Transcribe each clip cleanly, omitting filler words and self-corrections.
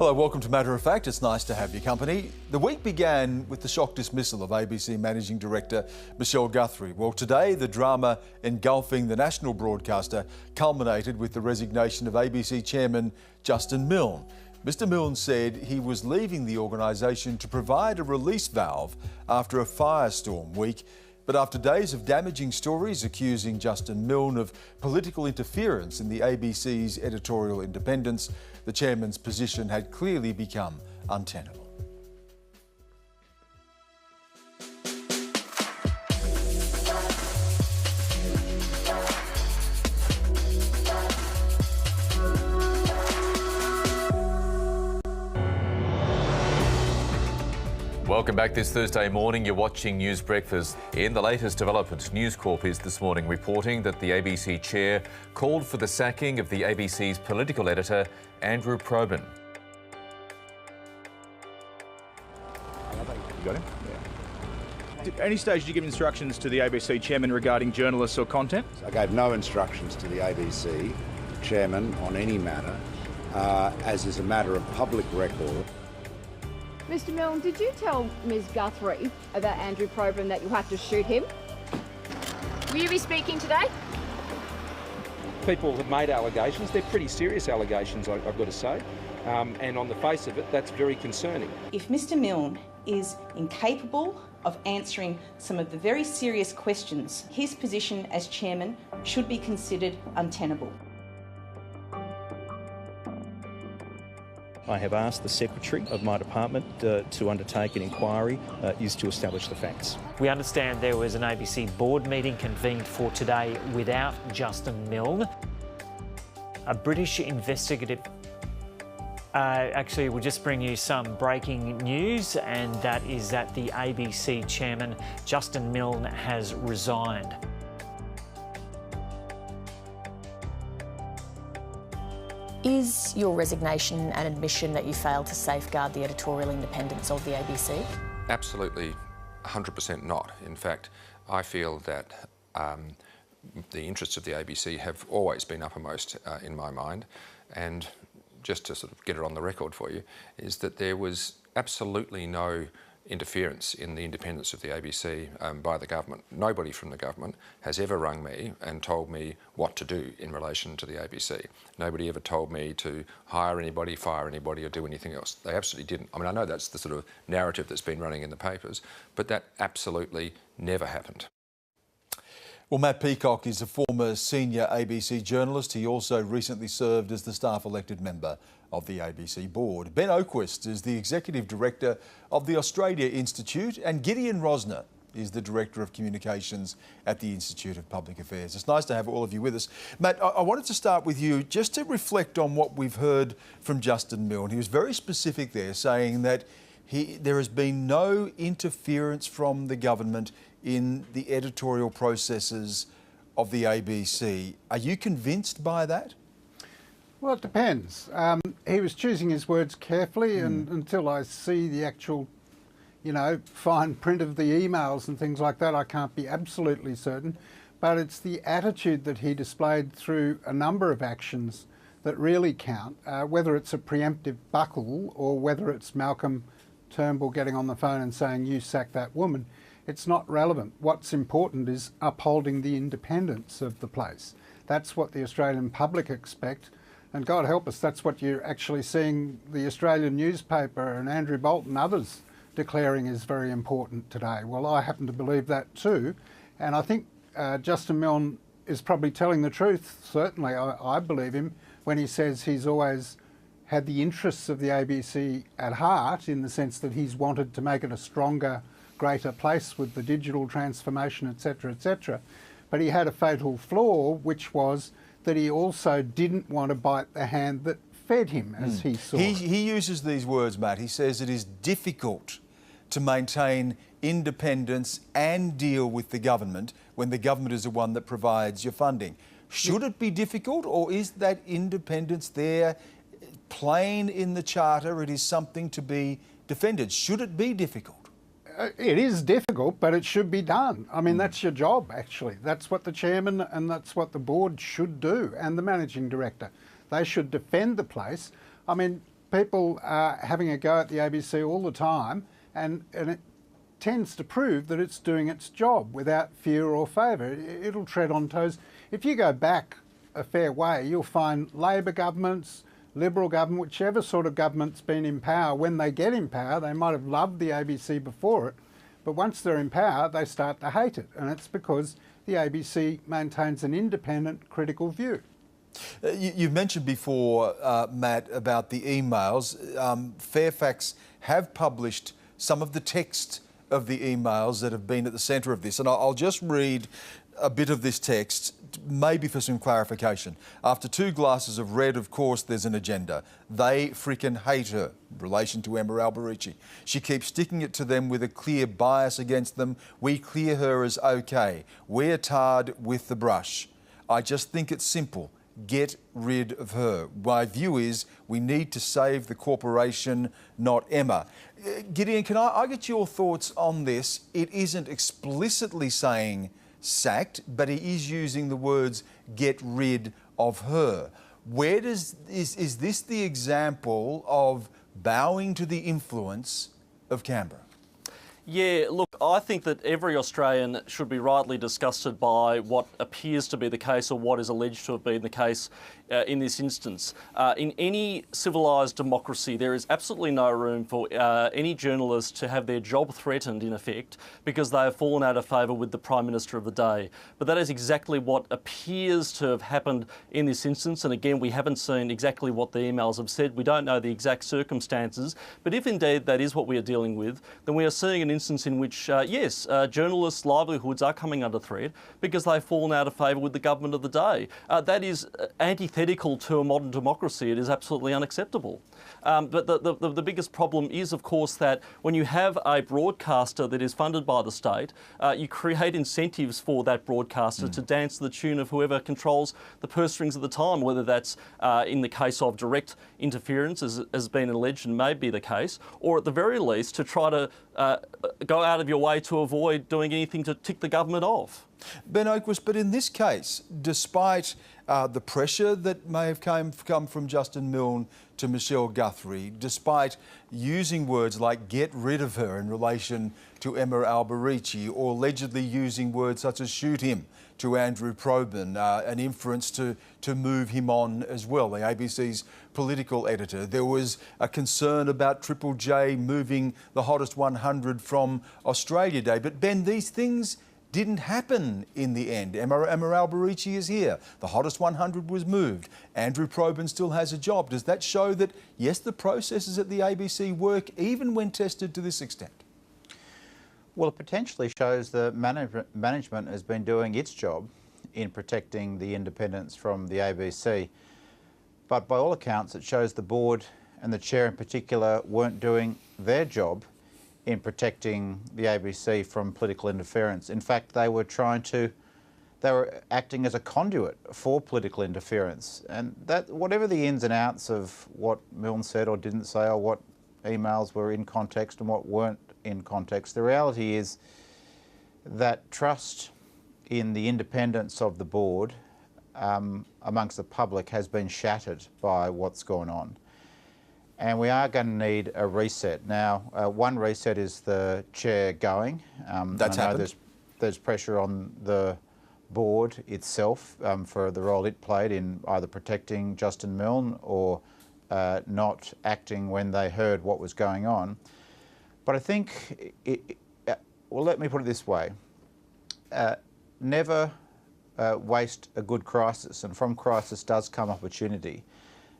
Hello, welcome to Matter of Fact. It's nice to have your company. The week began with the shock dismissal of ABC Managing Director Michelle Guthrie. Well, today the drama engulfing the national broadcaster culminated with the resignation of ABC Chairman Justin Milne. Mr Milne said he was leaving the organisation to provide a release valve after a firestorm week. But after days of damaging stories accusing Justin Milne of political interference in the ABC's editorial independence, the chairman's position had clearly become untenable. Welcome back this Thursday morning. You're watching News Breakfast. In the latest development, News Corp is this morning reporting that the ABC chair called for the sacking of the ABC's political editor, Andrew Probyn. You got him? Yeah. At any stage did you give instructions to the ABC chairman regarding journalists or content? I gave no instructions to the ABC chairman on any matter, as is a matter of public record. Mr Milne, did you tell Ms Guthrie about Andrew Probyn that you had to shoot him? Will you be speaking today? People have made allegations. They're pretty serious allegations, I've got to say. And on the face of it, that's very concerning. If Mr Milne is incapable of answering some of the very serious questions, his position as chairman should be considered untenable. I have asked the Secretary of my department to undertake an inquiry is to establish the facts. We understand there was an ABC board meeting convened for today without Justin Milne. A British investigative... actually, we'll just bring you some breaking news, and that is that the ABC chairman, Justin Milne, has resigned. Is your resignation an admission that you failed to safeguard the editorial independence of the ABC? Absolutely 100% not. In fact, I feel that the interests of the ABC have always been uppermost in my mind, and just to sort of get it on the record for you, is that there was absolutely no interference in the independence of the ABC by the government. Nobody from the government has ever rung me and told me what to do in relation to the ABC. Nobody ever told me to hire anybody, fire anybody or do anything else. They absolutely didn't. I mean, I know that's the sort of narrative that's been running in the papers, but that absolutely never happened. Well, Matt Peacock is a former senior ABC journalist. He also recently served as the staff elected member of the ABC board. Ben Oquist is the executive director of the Australia Institute, and Gideon Rosner is the director of communications at the Institute of Public Affairs. It's nice to have all of you with us. Matt, I wanted to start with you just to reflect on what we've heard from Justin Milne. He was very specific there, saying that there has been no interference from the government in the editorial processes of the ABC. Are you convinced by that? Well, it depends. He was choosing his words carefully, and until I see the actual, fine print of the emails and things like that, I can't be absolutely certain. But it's the attitude that he displayed through a number of actions that really count, whether it's a preemptive buckle or whether it's Malcolm Turnbull getting on the phone and saying, "You sack that woman." It's not relevant. What's important is upholding the independence of the place. That's what the Australian public expect. And God help us, that's what you're actually seeing the Australian newspaper and Andrew Bolt and others declaring is very important today. Well, I happen to believe that too. And I think Justin Milne is probably telling the truth. Certainly, I believe him when he says he's always had the interests of the ABC at heart, in the sense that he's wanted to make it a stronger, greater place with the digital transformation, etc., etc. But he had a fatal flaw, which was that he also didn't want to bite the hand that fed him, as he saw it. He uses these words, Matt. He says it is difficult to maintain independence and deal with the government when the government is the one that provides your funding. Should it be difficult, or is that independence there plain in the Charter? It is something to be defended. Should it be difficult? It is difficult, but it should be done. I mean, that's your job, actually. That's what the chairman and that's what the board should do, and the managing director. They should defend the place. I mean, people are having a go at the ABC all the time, and it tends to prove that it's doing its job without fear or favour. It'll tread on toes. If you go back a fair way, you'll find Labor governments, Liberal government, whichever sort of government's been in power, when they get in power, they might have loved the ABC before it, but once they're in power, they start to hate it. And it's because the ABC maintains an independent, critical view. You've mentioned before, Matt, about the emails. Fairfax have published some of the text of the emails that have been at the centre of this. And I'll just read a bit of this text, maybe for some clarification. After 2 glasses of red, of course, there's an agenda. They freaking hate her, in relation to Emma Alberici. She keeps sticking it to them with a clear bias against them. We clear her as okay. We're tarred with the brush. I just think it's simple. Get rid of her. My view is we need to save the corporation, not Emma. Gideon, can I get your thoughts on this? It isn't explicitly saying sacked, but he is using the words get rid of her. Is this the example of bowing to the influence of Canberra? Yeah, look, I think that every Australian should be rightly disgusted by what appears to be the case, or what is alleged to have been the case in this instance. In any civilised democracy, there is absolutely no room for any journalist to have their job threatened, in effect, because they have fallen out of favour with the Prime Minister of the day. But that is exactly what appears to have happened in this instance. And again, we haven't seen exactly what the emails have said. We don't know the exact circumstances. But if indeed that is what we are dealing with, then we are seeing an instance in which, yes, journalists' livelihoods are coming under threat because they've fallen out of favour with the government of the day. That is antithetical to a modern democracy. It is absolutely unacceptable. But the biggest problem is, of course, that when you have a broadcaster that is funded by the state, you create incentives for that broadcaster to dance to the tune of whoever controls the purse strings at the time, whether that's in the case of direct interference, as has been alleged and may be the case, or at the very least to try to go out of your way to avoid doing anything to tick the government off. Ben Oquist, but in this case, despite the pressure that may have come from Justin Milne to Michelle Guthrie, despite using words like get rid of her in relation to Emma Alberici, or allegedly using words such as shoot him to Andrew Probyn, an inference to move him on as well, the ABC's political editor. There was a concern about Triple J moving the hottest 100 from Australia Day. But Ben, these things didn't happen in the end. Emma Alberici is here. The hottest 100 was moved. Andrew Probyn still has a job. Does that show that, yes, the processes at the ABC work even when tested to this extent? Well, it potentially shows the management has been doing its job in protecting the independence from the ABC. But by all accounts, it shows the board and the chair in particular weren't doing their job in protecting the ABC from political interference. In fact, they were acting as a conduit for political interference. And that, whatever the ins and outs of what Milne said or didn't say, or what emails were in context and what weren't in context, the reality is that trust in the independence of the board amongst the public has been shattered by what's gone on. And we are going to need a reset. Now, one reset is the chair going. That's happened. There's pressure on the board itself for the role it played in either protecting Justin Milne or not acting when they heard what was going on. But I think, well, let me put it this way. Never waste a good crisis, and from crisis does come opportunity.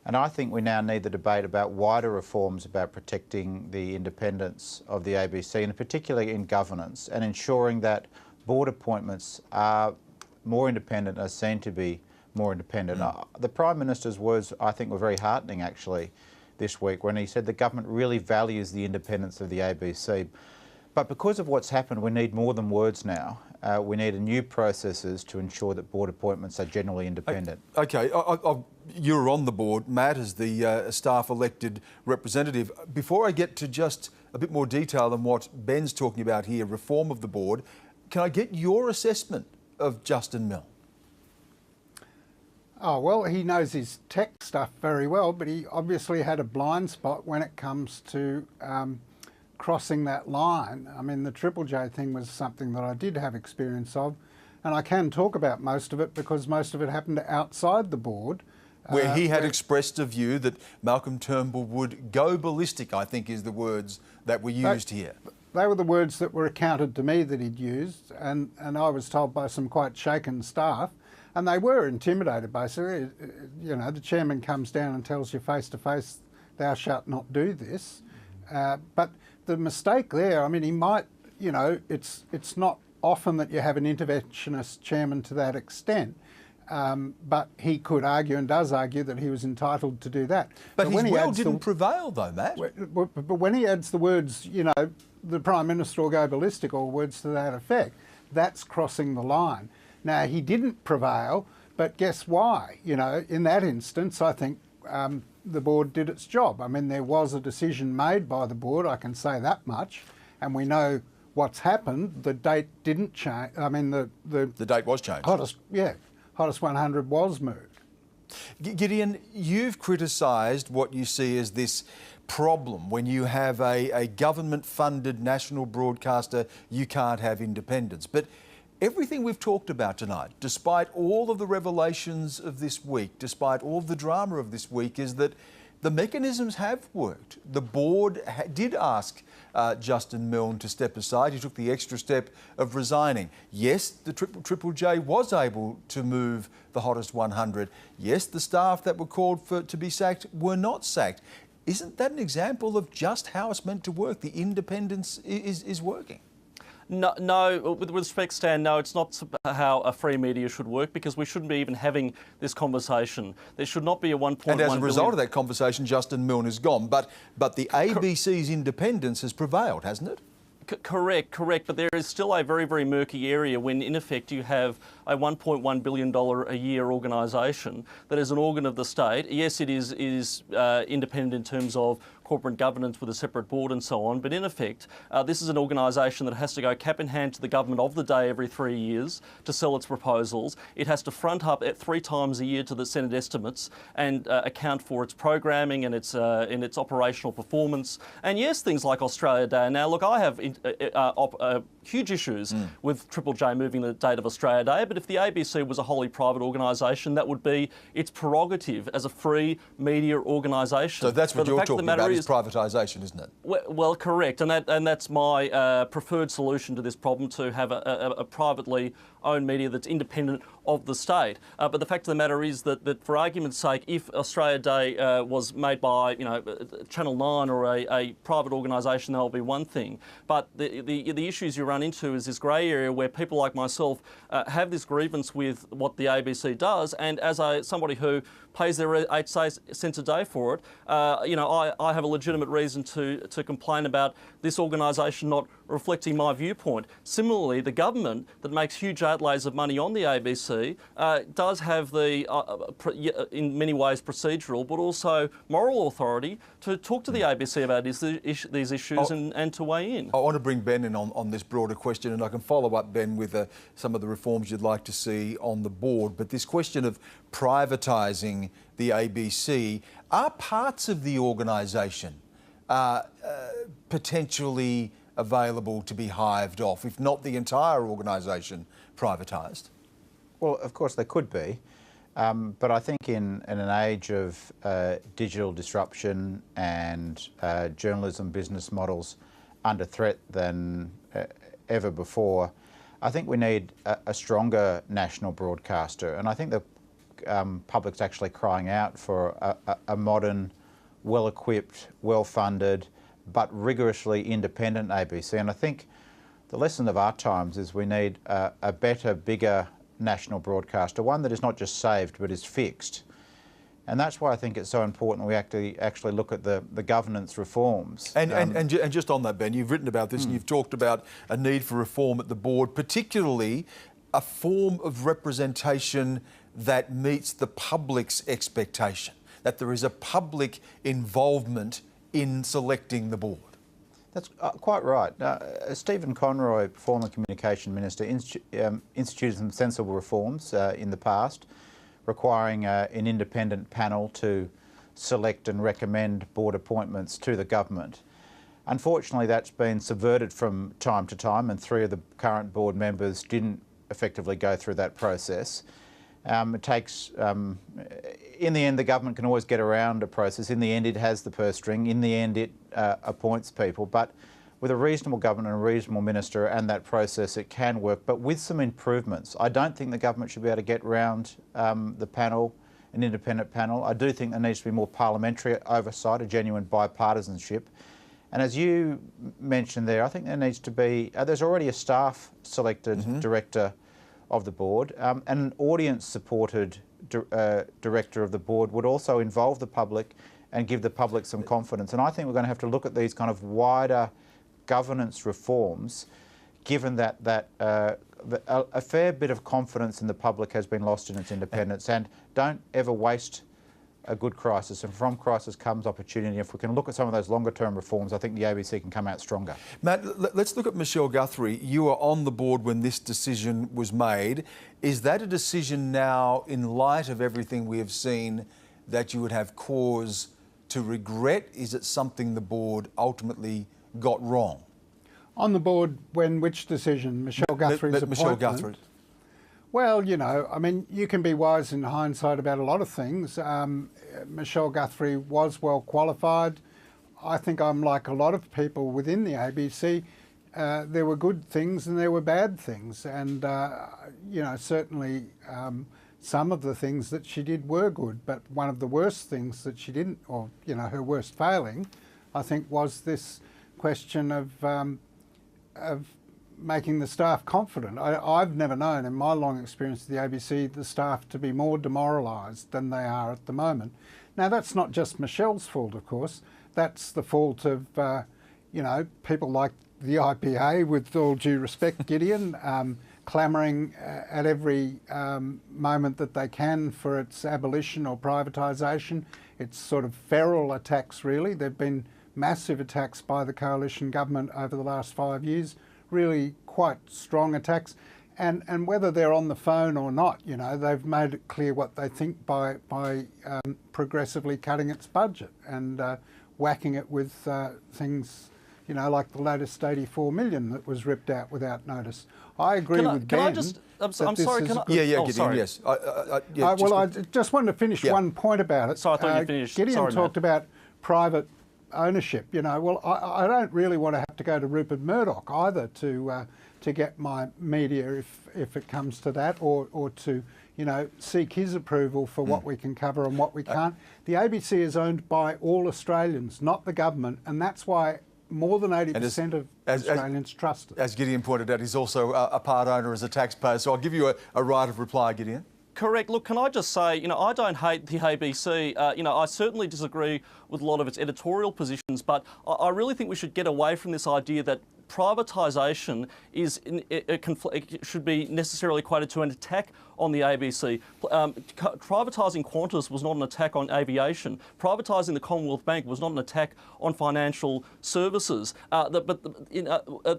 And I think we now need the debate about wider reforms about protecting the independence of the ABC, and particularly in governance, and ensuring that board appointments are more independent, are seen to be more independent. The Prime Minister's words, I think, were very heartening, actually, this week, when he said the government really values the independence of the ABC. But because of what's happened, we need more than words now. We need new processes to ensure that board appointments are generally independent. Okay, you're on the board, Matt, as the staff elected representative. Before I get to just a bit more detail than what Ben's talking about here, reform of the board, can I get your assessment of Justin Milne? Oh, well, he knows his tech stuff very well, but he obviously had a blind spot when it comes to crossing that line. I mean, the Triple J thing was something that I did have experience of, and I can talk about most of it because most of it happened outside the board. Where he had expressed a view that Malcolm Turnbull would go ballistic, I think is the words that were used here. They were the words that were accounted to me that he'd used, and I was told by some quite shaken staff, and they were intimidated basically. You know, the chairman comes down and tells you face to face, thou shalt not do this. But the mistake there, I mean, he might, you know, it's not often that you have an interventionist chairman to that extent. But he could argue and does argue that he was entitled to do that. But his will didn't prevail though, Matt. But when he adds the words, you know, the Prime Minister will go ballistic or words to that effect, that's crossing the line. Now, he didn't prevail, but guess why? You know, in that instance, I think the board did its job. I mean, there was a decision made by the board, I can say that much, and we know what's happened. The date didn't change. I mean, the date was changed. Hottest 100 was moved. Gideon, you've criticised what you see as this problem when you have a government-funded national broadcaster, you can't have independence. But everything we've talked about tonight, despite all of the revelations of this week, despite all of the drama of this week, is that the mechanisms have worked. The board did ask Justin Milne to step aside. He took the extra step of resigning. Yes, the Triple J was able to move the hottest 100. Yes, the staff that were called to be sacked were not sacked. Isn't that an example of just how it's meant to work? The independence is working. No, with respect, Stan, no, it's not how a free media should work, because we shouldn't be even having this conversation. There should not be a 1.1 And as a result billion... of that conversation, Justin Milne is gone. But the ABC's independence has prevailed, hasn't it? Correct, but there is still a very, very murky area when, in effect, you have a $1.1 billion a year organisation that is an organ of the state. Yes, it is independent in terms of corporate governance with a separate board and so on, but in effect, this is an organisation that has to go cap in hand to the government of the day every 3 years to sell its proposals. It has to front up at 3 times a year to the Senate estimates and account for its programming and its operational performance. And yes, things like Australia Day. Now, look, I have huge issues with Triple J moving the date of Australia Day, but if the ABC was a wholly private organisation, that would be its prerogative as a free media organisation. So that's what you're talking about, is privatisation, isn't it? Well, correct, and that's my preferred solution to this problem, to have a privately owned media that's independent of the state. But the fact of the matter is that for argument's sake, if Australia Day was made by, you know, Channel 9 or a private organisation, that will be one thing. But the issues you run into is this grey area where people like myself have this grievance with what the ABC does, and as somebody who pays their 8 cents a day for it, you know, I have a legitimate reason to complain about this organisation not reflecting my viewpoint. Similarly, the government that makes huge outlays of money on the ABC does have the, in many ways procedural, but also moral authority to talk to the ABC about these issues and to weigh in. I want to bring Ben in on this broader question, and I can follow up, Ben, with some of the reforms you'd like to see on the board. But this question of privatising the ABC, are parts of the organisation potentially available to be hived off, if not the entire organisation privatised? Well, of course they could be, but I think in an age of digital disruption and journalism business models under threat than ever before, I think we need a stronger national broadcaster, and I think the public's actually crying out for a modern, well-equipped, well-funded, but rigorously independent ABC. And I think the lesson of our times is we need a better, bigger national broadcaster, one that is not just saved but is fixed. And that's why I think it's so important we actually look at the governance reforms. And just on that, Ben, you've written about this and you've talked about a need for reform at the board, particularly a form of representation that meets the public's expectation, that there is a public involvement in selecting the board. That's quite right. Stephen Conroy, former Communication Minister, instituted some sensible reforms in the past. requiring an independent panel to select and recommend board appointments to the government. Unfortunately, that's been subverted from time to time, and 3 of the current board members didn't effectively go through that process. It takes, in the end, the government can always get around a process. In the end, it has the purse string. In the end, it appoints people. But with a reasonable government and a reasonable minister and that process, it can work, but with some improvements. I don't think the government should be able to get round the panel, an independent panel. I do think there needs to be more parliamentary oversight, a genuine bipartisanship. And as you mentioned there, I think there needs to be, there's already a staff selected director of the board, and an audience-supported director of the board would also involve the public and give the public some confidence. And I think we're going to have to look at these kind of wider governance reforms, given that a fair bit of confidence in the public has been lost in its independence. And don't ever waste a good crisis, and from crisis comes opportunity. If we can look at some of those longer term reforms, I think the ABC can come out stronger. Matt, let's look at Michelle Guthrie. You were on the board when this decision was made. Is that a decision now, in light of everything we have seen, that you would have cause to regret? Is it something the board ultimately got wrong? On the board, when which decision? Michelle Guthrie's appointment? Michelle Guthrie. Well, you know, I mean, you can be wise in hindsight about a lot of things. Michelle Guthrie was well qualified. I think I'm like a lot of people within the ABC. There were good things and there were bad things. And, you know, certainly some of the things that she did were good. But one of the worst things that she didn't, or, you know, her worst failing, I think, was this question of making the staff confident. I've never known in my long experience of the ABC the staff to be more demoralised than they are at the moment. Now that's not just Michelle's fault, of course. That's the fault of you know, people like the IPA, with all due respect, Gideon, clamouring at every moment that they can for its abolition or privatisation. It's sort of feral attacks, really. There've been massive attacks by the coalition government over the last 5 years. Really quite strong attacks, and whether they're on the phone or not, you know, they've made it clear what they think by progressively cutting its budget and whacking it with things, you know, like the latest 84 million that was ripped out without notice. I agree with Ben. I'm sorry, can I? Yeah, Gideon, yes. I just wanted to finish one point about it. Sorry, I thought you finished. Gideon talked about private ownership, you know. Well, I don't really want to have to go to Rupert Murdoch either to get my media if it comes to that, or to, you know, seek his approval for what we can cover and what we can't. The ABC is owned by all Australians, not the government, and that's why more than 80% of Australians trust it. As Gideon pointed out, he's also a part owner as a taxpayer, so I'll give you a right of reply, Gideon. Correct. Look, can I just say, you know, I don't hate the ABC. You know, I certainly disagree with a lot of its editorial positions, but I really think we should get away from this idea that privatisation is should be necessarily equated to an attack on the ABC. Privatising Qantas was not an attack on aviation. Privatising the Commonwealth Bank was not an attack on financial services.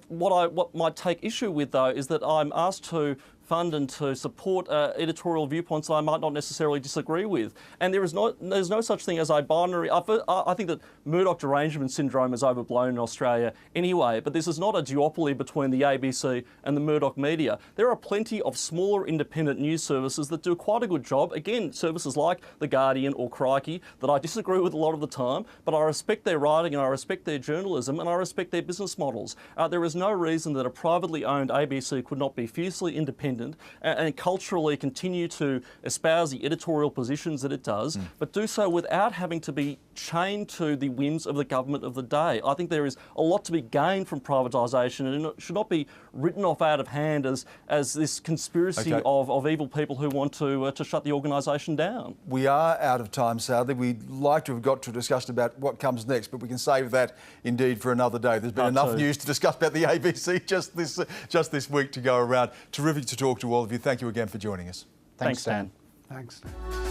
What might take issue with, though, is that I'm asked to fund and to support editorial viewpoints that I might not necessarily disagree with. And there's no such thing as a binary. I think that Murdoch derangement syndrome is overblown in Australia anyway, but this is not a duopoly between the ABC and the Murdoch media. There are plenty of smaller independent news services that do quite a good job. Again, services like The Guardian or Crikey that I disagree with a lot of the time, but I respect their writing and I respect their journalism and I respect their business models. There is no reason that a privately owned ABC could not be fiercely independent and culturally continue to espouse the editorial positions that it does, but do so without having to be chained to the whims of the government of the day. I think there is a lot to be gained from privatisation, and it should not be written off out of hand as this conspiracy of evil people who want to shut the organisation down. We are out of time, sadly. We'd like to have got to discuss about what comes next, but we can save that indeed for another day. There's been enough news to discuss about the ABC just this week to go around. Terrific to talk to all of you. Thank you again for joining us. Thanks, Dan. Thanks, Dan.